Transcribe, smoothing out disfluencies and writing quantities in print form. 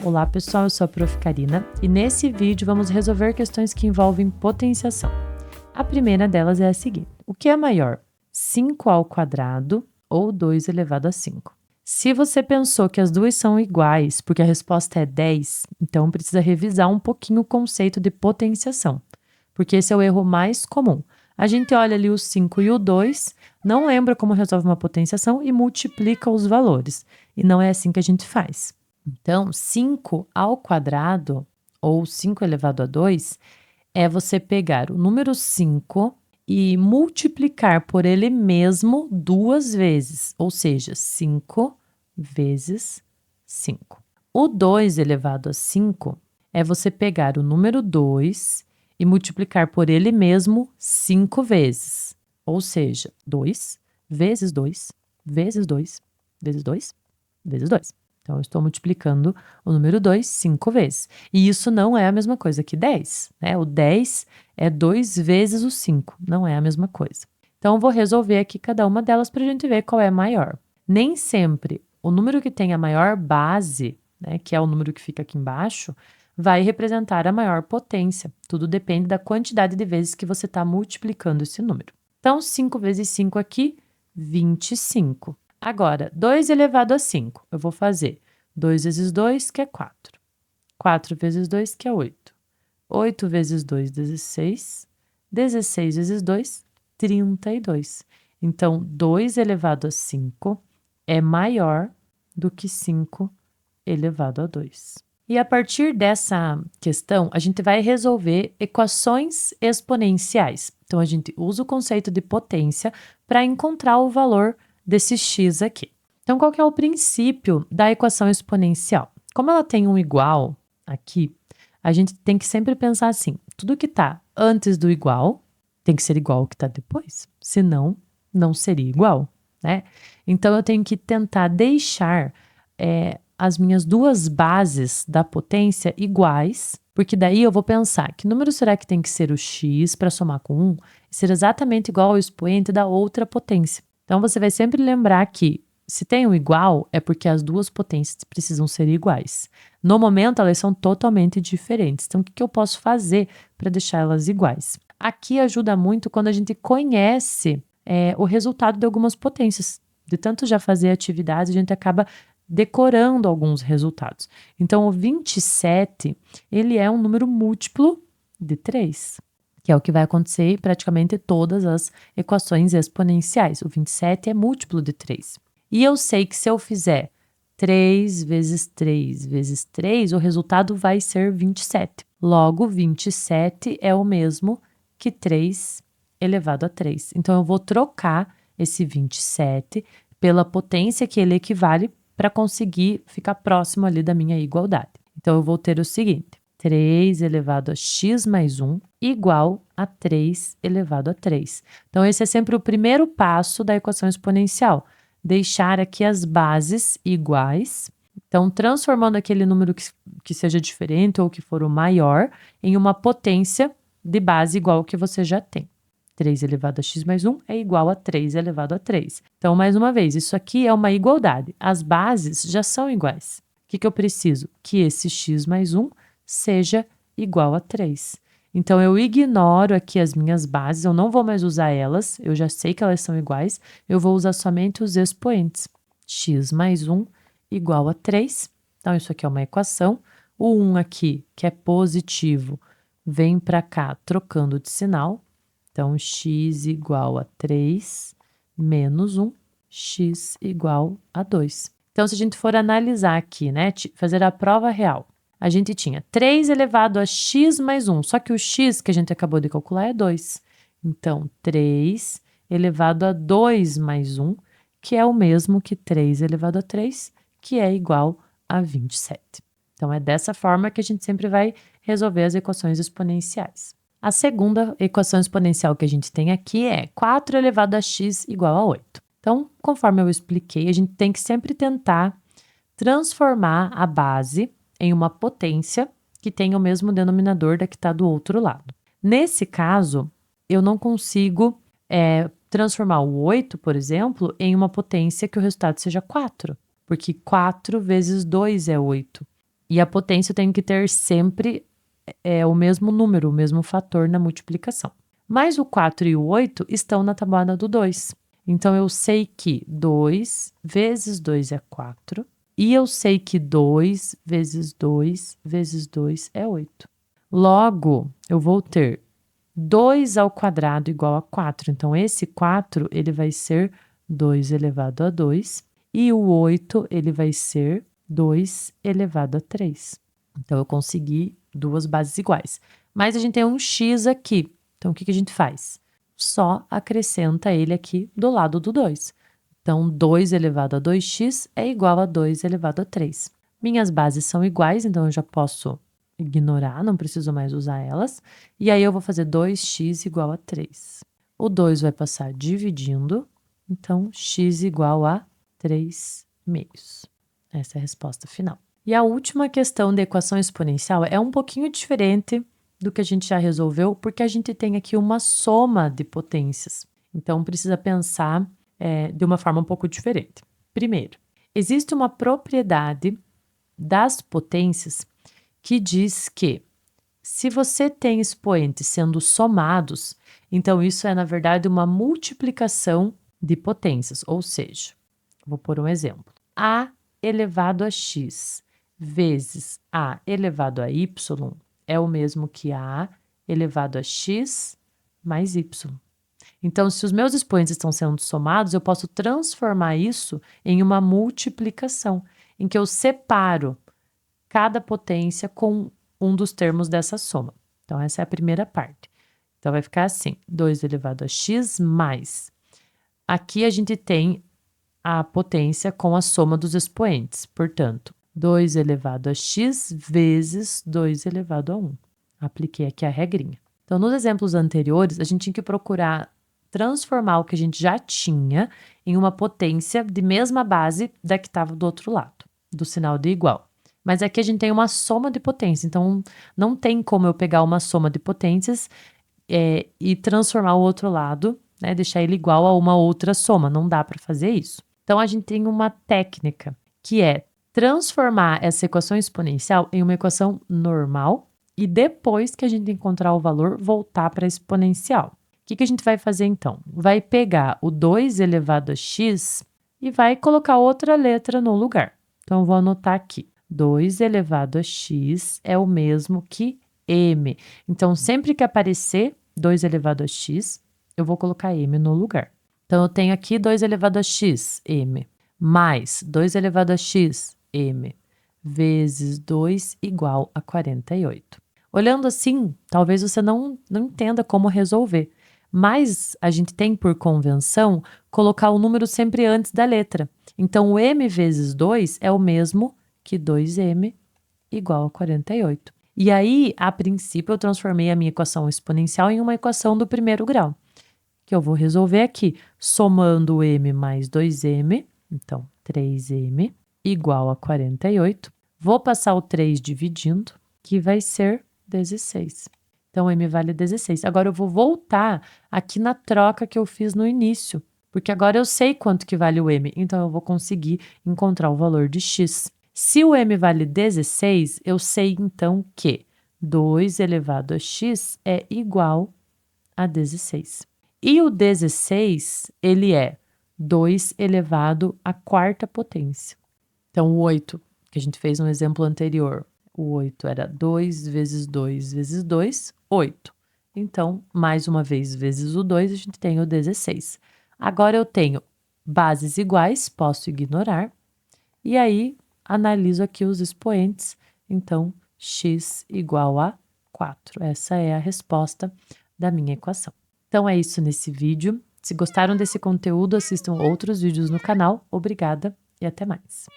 Olá pessoal, eu sou a Prof. Karina e nesse vídeo vamos resolver questões que envolvem potenciação. A primeira delas é a seguinte: o que é maior, 5 ao quadrado ou 2 elevado a 5? Se você pensou que as duas são iguais porque a resposta é 10, então precisa revisar um pouquinho o conceito de potenciação, porque esse é o erro mais comum. A gente olha ali o 5 e o 2, não lembra como resolve uma potenciação e multiplica os valores. E não é assim que a gente faz. Então, 5 ao quadrado, ou 5 elevado a 2, é você pegar o número 5 e multiplicar por ele mesmo duas vezes, ou seja, 5 vezes 5. O 2 elevado a 5 é você pegar o número 2 e multiplicar por ele mesmo 5 vezes, ou seja, 2 vezes 2 vezes 2 vezes 2 vezes 2. Então, eu estou multiplicando o número 2 5 vezes. E isso não é a mesma coisa que 10, né? O 10 é 2 vezes o 5, não é a mesma coisa. Então, eu vou resolver aqui cada uma delas para a gente ver qual é maior. Nem sempre o número que tem a maior base, né, que é o número que fica aqui embaixo, vai representar a maior potência. Tudo depende da quantidade de vezes que você está multiplicando esse número. Então, 5 vezes 5 aqui, 25. Agora, 2 elevado a 5, eu vou fazer 2 vezes 2, que é 4. 4 vezes 2, que é 8. 8 vezes 2, 16. 16 vezes 2, 32. Então, 2 elevado a 5 é maior do que 5 elevado a 2. E a partir dessa questão, a gente vai resolver equações exponenciais. Então, a gente usa o conceito de potência para encontrar o valor desse x aqui. Então, qual que é o princípio da equação exponencial? Como ela tem um igual aqui, a gente tem que sempre pensar assim: tudo que está antes do igual tem que ser igual ao que está depois, senão não seria igual, né? Então, eu tenho que tentar deixar as minhas duas bases da potência iguais, porque daí eu vou pensar que número será que tem que ser o x para somar com 1 e ser exatamente igual ao expoente da outra potência. Então, você vai sempre lembrar que se tem um igual, é porque as duas potências precisam ser iguais. No momento, elas são totalmente diferentes. Então, o que eu posso fazer para deixar elas iguais? Aqui ajuda muito quando a gente conhece o resultado de algumas potências. De tanto já fazer atividades, a gente acaba decorando alguns resultados. Então, o 27, ele é um número múltiplo de 3, que é o que vai acontecer em praticamente todas as equações exponenciais. O 27 é múltiplo de 3. E eu sei que se eu fizer 3 vezes 3 vezes 3, o resultado vai ser 27. Logo, 27 é o mesmo que 3 elevado a 3. Então, eu vou trocar esse 27 pela potência que ele equivale para conseguir ficar próximo ali da minha igualdade. Então, eu vou ter o seguinte: 3 elevado a x mais 1 igual a 3 elevado a 3. Então, esse é sempre o primeiro passo da equação exponencial. Deixar aqui as bases iguais. Então, transformando aquele número que seja diferente ou que for o maior em uma potência de base igual ao que você já tem. 3 elevado a x mais 1 é igual a 3 elevado a 3. Então, mais uma vez, isso aqui é uma igualdade. As bases já são iguais. O que eu preciso? Que esse x mais 1 seja igual a 3. Então, eu ignoro aqui as minhas bases, eu não vou mais usar elas, eu já sei que elas são iguais, eu vou usar somente os expoentes. X mais 1 igual a 3. Então, isso aqui é uma equação. O 1 aqui, que é positivo, vem para cá trocando de sinal. Então, x igual a 3 menos 1, x igual a 2. Então, se a gente for analisar aqui, né, fazer a prova real, a gente tinha 3 elevado a x mais 1, só que o x que a gente acabou de calcular é 2. Então, 3 elevado a 2 mais 1, que é o mesmo que 3 elevado a 3, que é igual a 27. Então, é dessa forma que a gente sempre vai resolver as equações exponenciais. A segunda equação exponencial que a gente tem aqui é 4 elevado a x igual a 8. Então, conforme eu expliquei, a gente tem que sempre tentar transformar a base em uma potência que tenha o mesmo denominador da que está do outro lado. Nesse caso, eu não consigo transformar o 8, por exemplo, em uma potência que o resultado seja 4, porque 4 vezes 2 é 8. E a potência eu tenho que ter sempre o mesmo número, o mesmo fator na multiplicação. Mas o 4 e o 8 estão na tabuada do 2. Então, eu sei que 2 vezes 2 é 4. E eu sei que 2 vezes 2 vezes 2 é 8. Logo, eu vou ter 2 ao quadrado igual a 4. Então, esse 4 ele vai ser 2 elevado a 2. E o 8 ele vai ser 2 elevado a 3. Então, eu consegui duas bases iguais. Mas a gente tem um x aqui. Então, o que a gente faz? Só acrescenta ele aqui do lado do 2. Então, 2 elevado a 2x é igual a 2 elevado a 3. Minhas bases são iguais, então eu já posso ignorar, não preciso mais usar elas. E aí, eu vou fazer 2x igual a 3. O 2 vai passar dividindo, então x igual a 3 meios. Essa é a resposta final. E a última questão da equação exponencial é um pouquinho diferente do que a gente já resolveu, porque a gente tem aqui uma soma de potências. Então, precisa pensar de uma forma um pouco diferente. Primeiro, existe uma propriedade das potências que diz que se você tem expoentes sendo somados, então isso é, na verdade, uma multiplicação de potências, ou seja, vou pôr um exemplo. A elevado a x vezes a elevado a y é o mesmo que a elevado a x mais y. Então, se os meus expoentes estão sendo somados, eu posso transformar isso em uma multiplicação, em que eu separo cada potência com um dos termos dessa soma. Então, essa é a primeira parte. Então, vai ficar assim, 2 elevado a x mais. Aqui a gente tem a potência com a soma dos expoentes. Portanto, 2 elevado a x vezes 2 elevado a 1. Apliquei aqui a regrinha. Então, nos exemplos anteriores, a gente tinha que procurar transformar o que a gente já tinha em uma potência de mesma base da que estava do outro lado, do sinal de igual. Mas aqui a gente tem uma soma de potências, então não tem como eu pegar uma soma de potências e transformar o outro lado, né, deixar ele igual a uma outra soma, não dá para fazer isso. Então, a gente tem uma técnica que é transformar essa equação exponencial em uma equação normal e depois que a gente encontrar o valor, voltar para a exponencial. O que a gente vai fazer então? Vai pegar o 2 elevado a x e vai colocar outra letra no lugar. Então, eu vou anotar aqui. 2 elevado a x é o mesmo que m. Então, sempre que aparecer 2 elevado a x, eu vou colocar m no lugar. Então, eu tenho aqui 2 elevado a x, m, mais 2 elevado a x, m, vezes 2 igual a 48. Olhando assim, talvez você não entenda como resolver, mas a gente tem por convenção colocar o número sempre antes da letra. Então, o m vezes 2 é o mesmo que 2m igual a 48. E aí, a princípio, eu transformei a minha equação exponencial em uma equação do primeiro grau, que eu vou resolver aqui, somando o m mais 2m, então 3m, igual a 48. Vou passar o 3 dividindo, que vai ser 16. Então, m vale 16. Agora, eu vou voltar aqui na troca que eu fiz no início, porque agora eu sei quanto que vale o m, então eu vou conseguir encontrar o valor de x. Se o m vale 16, eu sei então que 2 elevado a x é igual a 16. E o 16, ele é 2 elevado à quarta potência. Então, o 8, que a gente fez no exemplo anterior, o 8 era 2 vezes 2 vezes 2, 8. Então, mais uma vez, vezes o 2, a gente tem o 16. Agora, eu tenho bases iguais, posso ignorar. E aí, analiso aqui os expoentes. Então, x igual a 4. Essa é a resposta da minha equação. Então, é isso nesse vídeo. Se gostaram desse conteúdo, assistam outros vídeos no canal. Obrigada e até mais.